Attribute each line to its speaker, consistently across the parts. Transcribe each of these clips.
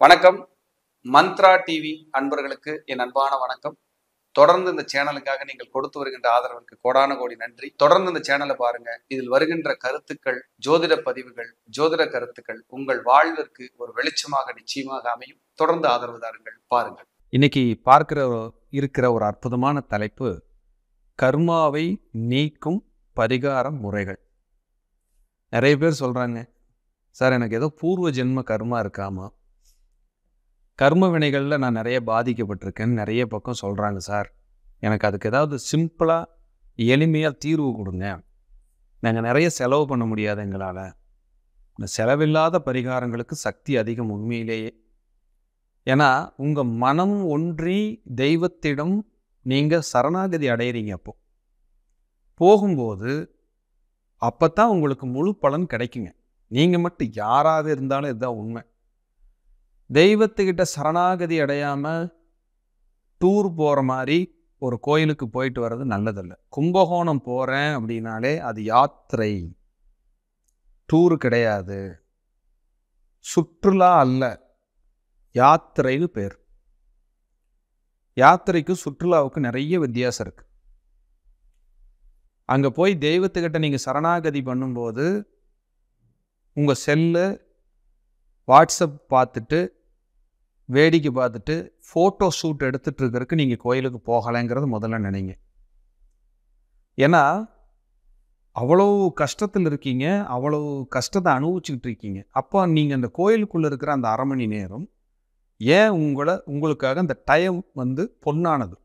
Speaker 1: வணக்கம். மந்த்ரா டிவி அன்பர்களுக்கு என் அன்பான வணக்கம். தொடர்ந்து இந்த சேனலுக்காக நீங்கள் கொடுத்து வருகின்ற ஆதரவிற்கு கோடான கோடி நன்றி. தொடர்ந்து இந்த சேனலை பாருங்க. இதில் வருகின்ற கருத்துக்கள், ஜோதிட பதிவுகள், ஜோதிட கருத்துக்கள் உங்கள் வாழ்விற்கு ஒரு வெளிச்சமாக நிச்சயமாக அமையும். தொடர்ந்து ஆதரவு தாருங்கள், பாருங்கள். இன்னைக்கு இருக்கிற ஒரு அற்புதமான தலைப்பு, கர்மாவை நீக்கும் பரிகார முறைகள். நிறைய பேர் சொல்றாங்க, சார் எனக்கு ஏதோ பூர்வ ஜென்ம கர்மா இருக்காமா, கர்ம வினைகளில் நான் நிறைய பாதிக்கப்பட்டிருக்கேன்னு நிறைய பக்கம் சொல்கிறாங்க. சார் எனக்கு அதுக்கு ஏதாவது சிம்பிளாக எளிமையாக தீர்வு கொடுங்க, நாங்கள் நிறைய செலவு பண்ண முடியாது எங்களால். இந்த செலவில்லாத பரிகாரங்களுக்கு சக்தி அதிகம் உண்மையிலேயே. ஏன்னா உங்கள் மனம் ஒன்றி தெய்வத்திடம் நீங்கள் சரணாகதி அடையிறீங்க. போகும்போது அப்போ தான் உங்களுக்கு முழு பலன் கிடைக்குங்க. நீங்கள் மட்டும் யாராக இருந்தாலும் இதுதான் உண்மை. தெய்வத்துக்கிட்ட சரணாகதி அடையாமல் டூர் போகிற மாதிரி ஒரு கோயிலுக்கு போயிட்டு வர்றது நல்லதில்லை. கும்பகோணம் போகிறேன் அப்படின்னாலே அது யாத்திரை, டூரு கிடையாது, சுற்றுலா அல்ல, யாத்திரைன்னு பேர். யாத்திரைக்கும் சுற்றுலாவுக்கு நிறைய வித்தியாசம் இருக்குது. அங்கே போய் தெய்வத்துக்கிட்ட நீங்கள் சரணாகதி பண்ணும்போது உங்கள் செல்லு, வாட்ஸ்அப் பார்த்துட்டு, வேடிக்கை பார்த்துட்டு, ஃபோட்டோ ஷூட் எடுத்துகிட்டு இருக்கிறதுக்கு நீங்கள் கோயிலுக்கு போகலைங்கிறது முதல்ல நினைங்க. ஏன்னா அவ்வளோ கஷ்டத்தில் இருக்கீங்க, அவ்வளோ கஷ்டத்தை அனுபவிச்சுக்கிட்டு இருக்கீங்க. அப்போ நீங்கள் அந்த கோயிலுக்குள்ளே இருக்கிற அந்த அரை மணி நேரம் ஏன் உங்களுக்காக அந்த டைம் பொன்னானது.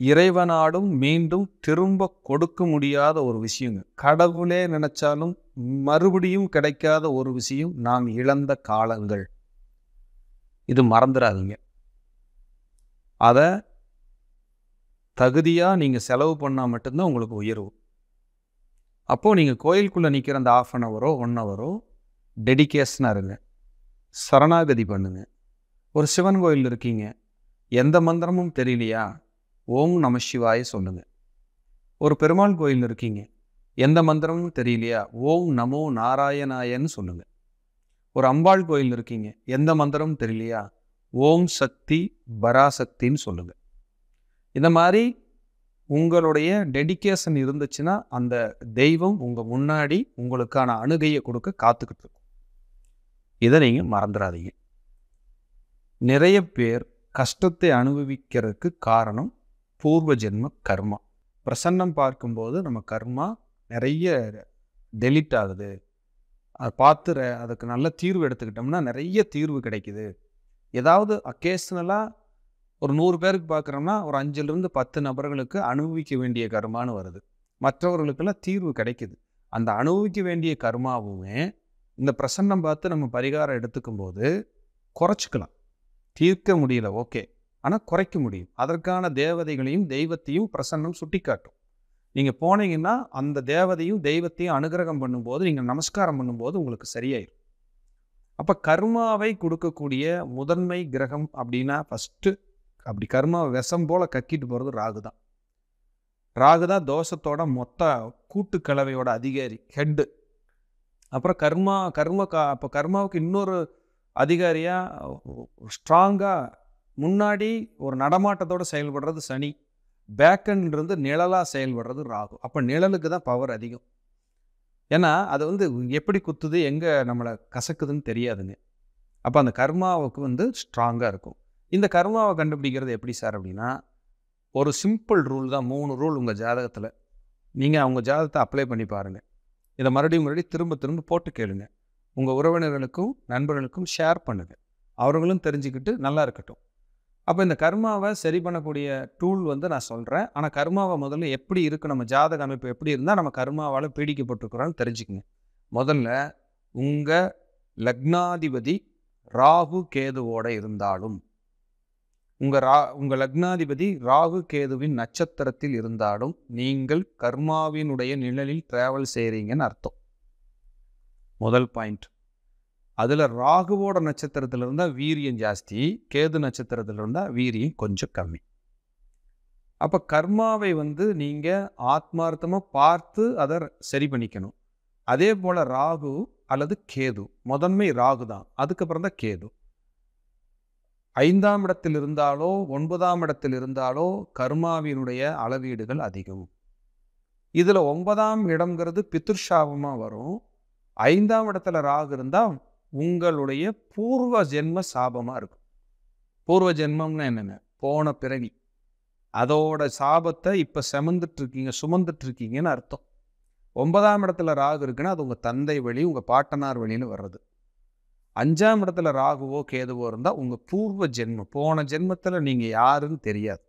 Speaker 1: இறைவனாடும் மீண்டும் திரும்ப கொடுக்க முடியாத ஒரு விஷயங்க. கடவுளே நினைச்சாலும் மறுபடியும் கிடைக்காத ஒரு விஷயம் நாம் இழந்த காலங்கள். இது மறந்துடாதீங்க. அதை தகுதியாக நீங்கள் செலவு பண்ணால் மட்டும்தான் உங்களுக்கு உயர்வு. அப்போது நீங்கள் கோயிலுக்குள்ளே நிற்கிற அந்த 1/2 hour 1 hour டெடிகேஷனாக இருங்க, சரணாகதி பண்ணுங்க. ஒரு சிவன் கோயில் இருக்கீங்க, எந்த மந்திரமும் தெரியலையா, ஓம் நம சிவாய சொல்லுங்க. ஒரு பெருமாள் கோயில் இருக்கீங்க, எந்த மந்திரமும் தெரியலையா, ஓம் நமோ நாராயணாயன்னு சொல்லுங்க. ஒரு அம்பாள் கோயில் இருக்கீங்க, எந்த மந்திரமும் தெரியலையா, ஓம் சக்தி பராசக்தின்னு சொல்லுங்க. இந்த மாதிரி உங்களுடைய டெடிகேஷன் இருந்துச்சுன்னா அந்த தெய்வம் உங்கள் முன்னாடி உங்களுக்கான அணுகையை கொடுக்க காத்துக்கிட்டு இருக்கும். இதை நீங்கள் மறந்துடாதீங்க. நிறைய பேர் கஷ்டத்தை அனுபவிக்கிறதுக்கு காரணம் பூர்வ ஜென்ம கர்மா. பிரசன்னம் பார்க்கும்போது நம்ம கர்மா நிறைய டெலிட் ஆகுது. அதை பார்த்து அதுக்கு நல்ல தீர்வு எடுத்துக்கிட்டோம்னா நிறைய தீர்வு கிடைக்குது. ஏதாவது அக்கேஷனலாக ஒரு 100 பேருக்கு பார்க்குறோம்னா ஒரு 5லிருந்து 10 நபர்களுக்கு அனுபவிக்க வேண்டிய கர்மான்னு வருது. மற்றவர்களுக்கெல்லாம் தீர்வு கிடைக்குது. அந்த அனுபவிக்க வேண்டிய கர்மாவுமே இந்த பிரசன்னம் பார்த்து நம்ம பரிகாரம் எடுத்துக்கும் போது குறைச்சிக்கலாம். தீர்க்க முடியல, ஓகே, ஆனால் குறைக்க முடியும். அதற்கான தேவதைகளையும் தெய்வத்தையும் பிரசன்னம் சுட்டி காட்டும். நீங்கள் போனீங்கன்னா அந்த தேவதையும் தெய்வத்தையும் அனுகிரகம் பண்ணும்போது, நீங்கள் நமஸ்காரம் பண்ணும்போது உங்களுக்கு சரியாயிடும். அப்போ கர்மாவை கொடுக்கக்கூடிய முதன்மை கிரகம் அப்படின்னா ஃபஸ்ட்டு அப்படி கர்மாவை விஷம் போல் கக்கிட்டு போகிறது ராகு தான். ராகு தான் தோஷத்தோட மொத்த கூட்டுக்கலவையோட அதிகாரி, ஹெட்டு. அப்புறம் அப்போ கர்மாவுக்கு இன்னொரு அதிகாரியாக ஸ்ட்ராங்காக முன்னாடி ஒரு நடமாட்டத்தோடு செயல்படுறது சனி, பேக்கன்லேருந்து நிழலாக செயல்படுறது ராகு. அப்போ நிழலுக்கு தான் பவர் அதிகம். ஏன்னா அது எப்படி குத்துது, எங்கே நம்மளை கசக்குதுன்னு தெரியாதுங்க. அப்போ அந்த கர்மாவுக்கு ஸ்ட்ராங்காக இருக்கும். இந்த கர்மாவை கண்டுபிடிக்கிறது எப்படி சார் அப்படின்னா, ஒரு சிம்பிள் ரூல் தான். 3 ரூல் உங்கள் ஜாதகத்தில். நீங்கள் அவங்க ஜாதகத்தை அப்ளை பண்ணி பாருங்கள். இதை மறுபடியும் திரும்ப திரும்ப போட்டு கேளுங்க. உங்கள் உறவினர்களுக்கும் நண்பர்களுக்கும் ஷேர் பண்ணுங்கள். அவர்களும் தெரிஞ்சுக்கிட்டு நல்லா இருக்கட்டும். அப்போ இந்த கர்மாவை சரி பண்ணக்கூடிய டூல் நான் சொல்கிறேன். ஆனால் கர்மாவை முதல்ல எப்படி இருக்குது, நம்ம ஜாதக அமைப்பு எப்படி இருந்தால் நம்ம கர்மாவால் பீடிக்கப்பட்டிருக்கிறோன்னு தெரிஞ்சுக்கங்க. முதல்ல உங்கள் லக்னாதிபதி ராகு கேதுவோடு இருந்தாலும், உங்கள் லக்னாதிபதி ராகு கேதுவின் நட்சத்திரத்தில் இருந்தாலும் நீங்கள் கர்மாவினுடைய நிழலில் ட்ராவல் செய்கிறீங்கன்னு அர்த்தம். முதல் பாயிண்ட். அதில் ராகுவோட நட்சத்திரத்தில் இருந்தால் வீரியம் ஜாஸ்தி, கேது நட்சத்திரத்தில் இருந்தால் வீரியம் கொஞ்சம் கம்மி. அப்போ கர்மாவை நீங்கள் ஆத்மார்த்தமாக பார்த்து அதை சரி பண்ணிக்கணும். அதே போல் ராகு அல்லது கேது. முதன்மை ராகு தான், அதுக்கப்புறம் தான் கேது. 5ஆம் இடத்தில் இருந்தாலோ 9ஆம் இடத்தில் இருந்தாலோ கர்மாவினுடைய அளவீடுகள் அதிகம். இதில் 9ஆம் இடம்ங்கிறது பித்ருஷாபமா வரும். 5ஆம் இடத்துல ராகு இருந்தால் உங்களுடைய பூர்வ ஜென்ம சாபமாக இருக்கும். பூர்வ ஜென்மம்னா என்னென்ன? போன பிறவி. அதோட சாபத்தை இப்போ சுமந்துட்டு இருக்கீங்கன்னு அர்த்தம். 9ஆம் இடத்துல ராகு இருக்குன்னா அது உங்கள் தந்தை வழி, உங்கள் பாட்டனார் வழியில் வர்றது. 5ஆம் இடத்துல ராகுவோ கேதுவோ இருந்தால் உங்கள் பூர்வ ஜென்மம், போன ஜென்மத்தில் நீங்கள் யாருன்னு தெரியாது.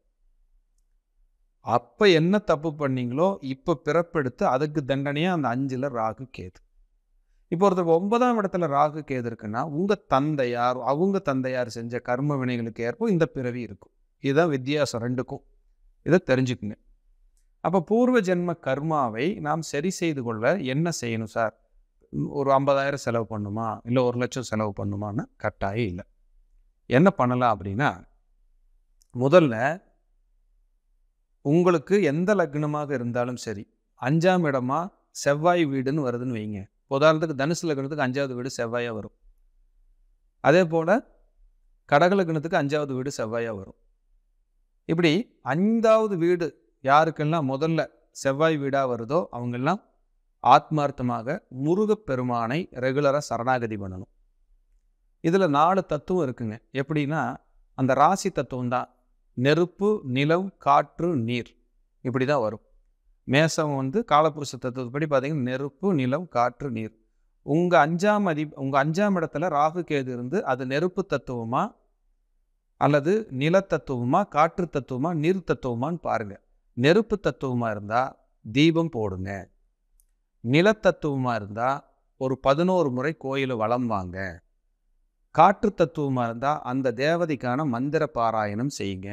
Speaker 1: அப்போ என்ன தப்பு பண்ணீங்களோ இப்போ பிறப்பெடுத்து அதுக்கு தண்டனையாக அந்த 5ல் ராகு கேது. இப்போ ஒருத்தர் 9ஆம் இடத்துல ராகு கேது இருக்குன்னா உங்கள் தந்தையார், அவங்க தந்தையார் செஞ்ச கர்ம வினைகளுக்கு ஏற்ப இந்த பிறவி இருக்கும். இதுதான் வித்தியாசம் ரெண்டுக்கும். இதை தெரிஞ்சுக்குங்க. அப்போ பூர்வ ஜென்ம கர்மாவை நாம் சரி செய்து கொள்ள என்ன செய்யணும் சார்? ஒரு 50,000 செலவு பண்ணுமா, இல்லை 1,00,000 செலவு பண்ணுமான்னு கட்டாயம் இல்லை. என்ன பண்ணலாம் அப்படின்னா, முதல்ல உங்களுக்கு எந்த லக்னமாக இருந்தாலும் சரி, 5ஆம் இடமா செவ்வாய் வீடுன்னு வருதுன்னு வைங்க. உதாரணத்துக்கு தனுசு லக்னத்துக்கு 5வது வீடு செவ்வாயாக வரும். அதே போல் கடக லக்னத்துக்கு 5வது வீடு செவ்வாயாக வரும். இப்படி 5வது வீடு யாருக்கெல்லாம் முதல்ல செவ்வாய் வீடாக வருதோ அவங்கெல்லாம் ஆத்மார்த்தமாக முருகப்பெருமானை ரெகுலராக சரணாகதி பண்ணணும். இதில் 4 தத்துவம் இருக்குங்க. எப்படின்னா, அந்த ராசி தத்துவம் தான் நெருப்பு, நிலம், காற்று, நீர், இப்படி தான் வரும். மேசம் காலபுருஷ தத்துவப்படி பார்த்தீங்கன்னா நெருப்பு, நிலம், காற்று, நீர். உங்கள் 5ஆம் இடத்துல ராகு கேது இருந்து அது நெருப்பு தத்துவமா அல்லது நில தத்துவமா, காற்று தத்துவமா, நீர் தத்துவமான்னு பாருங்கள். நெருப்பு தத்துவமாக இருந்தால் தீபம் போடுங்க. நிலத்தத்துவமாக இருந்தால் ஒரு 11 முறை கோயிலை வலம் வாங்க. காற்று தத்துவமாக இருந்தால் அந்த தேவதைக்கான மந்திர பாராயணம் செய்யுங்க.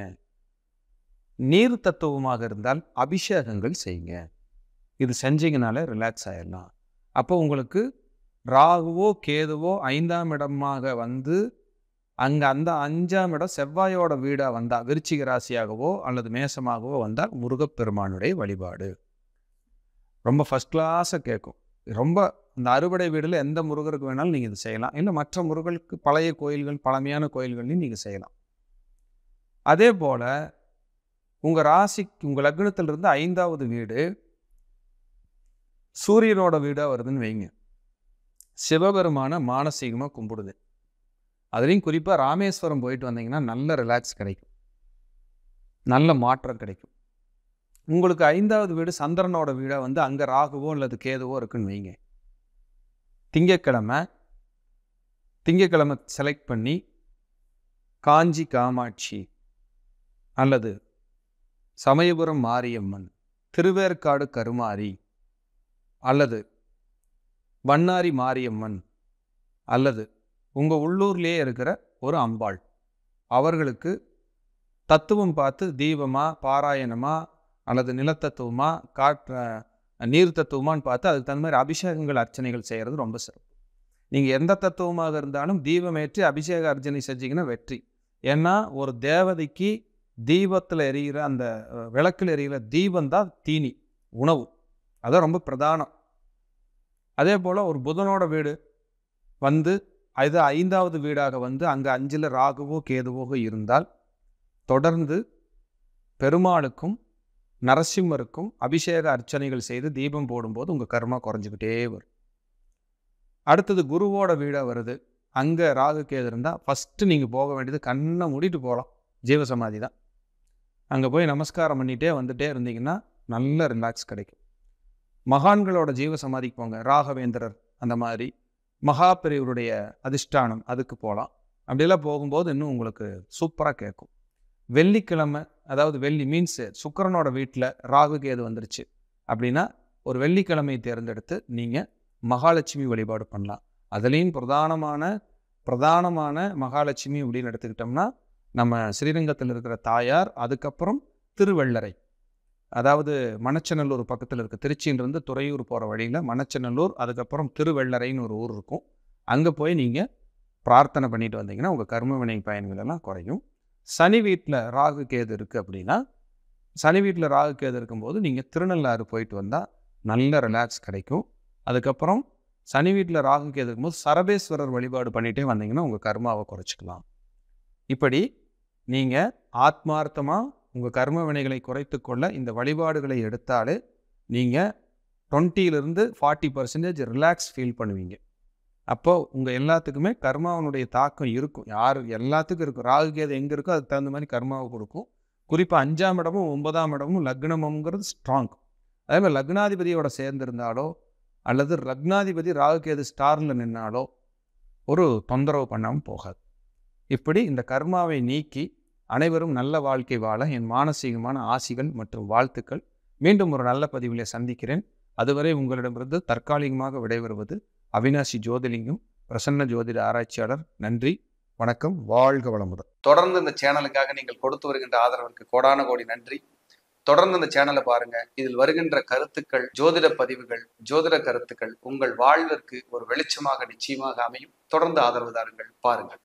Speaker 1: நீர் தத்துவமாக இருந்தால் அபிஷேகங்கள் செய்யுங்க. இது செஞ்சீங்கனாலே ரிலாக்ஸ் ஆகிடலாம். அப்போ உங்களுக்கு ராகுவோ கேதுவோ 5ஆம் இடமாக அங்கே அந்த 5ஆம் இடம் செவ்வாயோட வீடாக வந்தால், விருச்சிக ராசியாகவோ அல்லது மேசமாகவோ வந்தால் முருகப்பெருமானுடைய வழிபாடு ரொம்ப ஃபஸ்ட் கிளாஸாக கேட்கும். ரொம்ப இந்த அறுபடை வீடில் எந்த முருகருக்கு வேணாலும் நீங்கள் இது செய்யலாம். இல்லை மற்ற முருகருக்கு பழைய கோயில்கள், பழமையான கோயில்கள்லையும் நீங்கள் செய்யலாம். அதே போல் உங்கள் ராசிக்கு, உங்கள் லக்னத்திலிருந்து 5வது வீடு சூரியனோட வீடாக வருதுன்னு வைங்க. சிவபெருமான மானசீகமாக கும்பிடுது. அதுலேயும் குறிப்பாக ராமேஸ்வரம் போயிட்டு வந்தீங்கன்னா நல்ல ரிலாக்ஸ் கிடைக்கும், நல்ல மாற்றம் கிடைக்கும். உங்களுக்கு 5வது வீடு சந்திரனோட வீடாக அங்கே ராகுவோ அல்லது கேதுவோ இருக்குன்னு வைங்க. திங்கக்கிழமை செலக்ட் பண்ணி காஞ்சி காமாட்சி அல்லது சமயபுரம் மாரியம்மன், திருவேற்காடு கருமாரி அல்லது வண்ணாரி மாரியம்மன் அல்லது உங்கள் உள்ளூர்லேயே இருக்கிற ஒரு அம்பாள், அவர்களுக்கு தத்துவம் பார்த்து தீபமா, பாராயணமா அல்லது நிலத்தத்துவமா, நீர் தத்துவமானு பார்த்து அதுக்கு தகுந்த மாதிரி அபிஷேகங்கள், அர்ச்சனைகள் செய்கிறது ரொம்ப சிறப்பு. நீங்கள் எந்த தத்துவமாக இருந்தாலும் தீபமேற்றி அபிஷேக அர்ச்சனை செஞ்சீங்கன்னா வெற்றி. ஏன்னா ஒரு தேவதைக்கு தீபத்தில் எரிகிற, அந்த விளக்கில் எரிகிற தீபந்தான் தீனி, உணவு. அதான் ரொம்ப பிரதானம். அதே போல் ஒரு புதனோட வீடு அது 5வது வீடாக அங்கே 5ல் ராகுவோ கேதுவோ இருந்தால் தொடர்ந்து பெருமாளுக்கும் நரசிம்மருக்கும் அபிஷேக அர்ச்சனைகள் செய்து தீபம் போடும்போது உங்கள் கர்மா குறைஞ்சிக்கிட்டே வரும். அடுத்தது குருவோட வீடாக வருது, அங்கே ராகு கேது இருந்தால் ஃபஸ்ட்டு நீங்கள் போக வேண்டியது, கண்ணை மூடிட்டு போகலாம், ஜீவசமாதி தான். அங்கே போய் நமஸ்காரம் பண்ணிகிட்டே வந்துட்டே இருந்தீங்கன்னா நல்ல ரிலாக்ஸ் கிடைக்கும். மகான்களோட ஜீவசமாதிக்கு போங்க, ராகவேந்திரர் அந்த மாதிரி மகாபிரிவருடைய அதிஷ்டானம், அதுக்கு போகலாம். அப்படியெல்லாம் போகும்போது இன்னும் உங்களுக்கு சூப்பராக கேட்கும். வெள்ளிக்கிழமை, அதாவது வெள்ளி மீன்ஸ் சுக்கிரனோட வீட்டில் ராகு கேது வந்துருச்சு அப்படின்னா ஒரு வெள்ளிக்கிழமை தேர்ந்தெடுத்து நீங்கள் மகாலட்சுமி வழிபாடு பண்ணலாம். அதுலேயும் பிரதானமான மகாலட்சுமி அப்படின்னு எடுத்துக்கிட்டோம்னா நம்ம ஸ்ரீரங்கத்தில் இருக்கிற தாயார், அதுக்கப்புறம் திருவள்ளரை, அதாவது மணச்சநல்லூர் பக்கத்தில் இருக்க, திருச்சியிலிருந்து துறையூர் போகிற வழியில் மணச்சநல்லூர், அதுக்கப்புறம் திருவள்ளரைன்னு ஒரு ஊர் இருக்கும். அங்கே போய் நீங்கள் பிரார்த்தனை பண்ணிட்டு வந்தீங்கன்னா உங்கள் கர்ம வினை பயன்கள் எல்லாம் குறையும். சனி வீட்டில் ராகு கேது இருக்குது அப்படின்னா, சனி வீட்டில் ராகு கேது இருக்கும்போது நீங்கள் திருநள்ளாறு போயிட்டு வந்தால் நல்ல ரிலாக்ஸ் கிடைக்கும். அதுக்கப்புறம் சனி வீட்டில் ராகு கேது இருக்கும்போது சரபேஸ்வரர் வழிபாடு பண்ணிகிட்டே வந்தீங்கன்னா உங்கள் கர்மாவை குறைச்சிக்கலாம். இப்படி நீங்கள் ஆத்மார்த்தமாக உங்கள் கர்ம வினைகளை குறைத்து கொள்ள இந்த வழிபாடுகளை எடுத்தாலே நீங்கள் 20% 40% ரிலாக்ஸ் ஃபீல் பண்ணுவீங்க. அப்போ உங்கள் எல்லாத்துக்குமே கர்மாவனுடைய தாக்கம் இருக்கும். எல்லாத்துக்கும் இருக்கும். ராகு கேது எங்கே இருக்கோ அதுக்கு தகுந்த மாதிரி கர்மாவை கொடுக்கும். குறிப்பாக 5ஆம் இடமும் 9ஆம் இடமும் லக்னமுங்கிறது ஸ்ட்ராங். அதே மாதிரி லக்னாதிபதியோட சேர்ந்திருந்தாலோ அல்லது லக்னாதிபதி ராகு கேது ஸ்டாரில் நின்னாலோ ஒரு தொந்தரவு பண்ணாமல் போகாது. இப்படி இந்த கர்மாவை நீக்கி அனைவரும் நல்ல வாழ்க்கை வாழ என் மானசீகமான ஆசிகள் மற்றும் வாழ்த்துக்கள். மீண்டும் ஒரு நல்ல பதிவிலே சந்திக்கிறேன். அதுவரை உங்களிடமிருந்து தற்காலிகமாக விடைபெறுவது அவினாசி ஜோதிலிங்கம், பிரசன்ன ஜோதிட ஆராய்ச்சியாளர். நன்றி, வணக்கம், வாழ்க வளமுடன். தொடர்ந்து இந்த சேனலுக்காக நீங்கள் கொடுத்து வருகின்ற ஆதரவிற்கு கோடான கோடி நன்றி. தொடர்ந்து இந்த சேனலை பாருங்க. இதில் வருகின்ற கருத்துக்கள், ஜோதிட பதிவுகள், ஜோதிட கருத்துக்கள் உங்கள் வாழ்விற்கு ஒரு வெளிச்சமாக நிச்சயமாக அமையும். தொடர்ந்து ஆதரவு தாருங்கள், பாருங்கள்.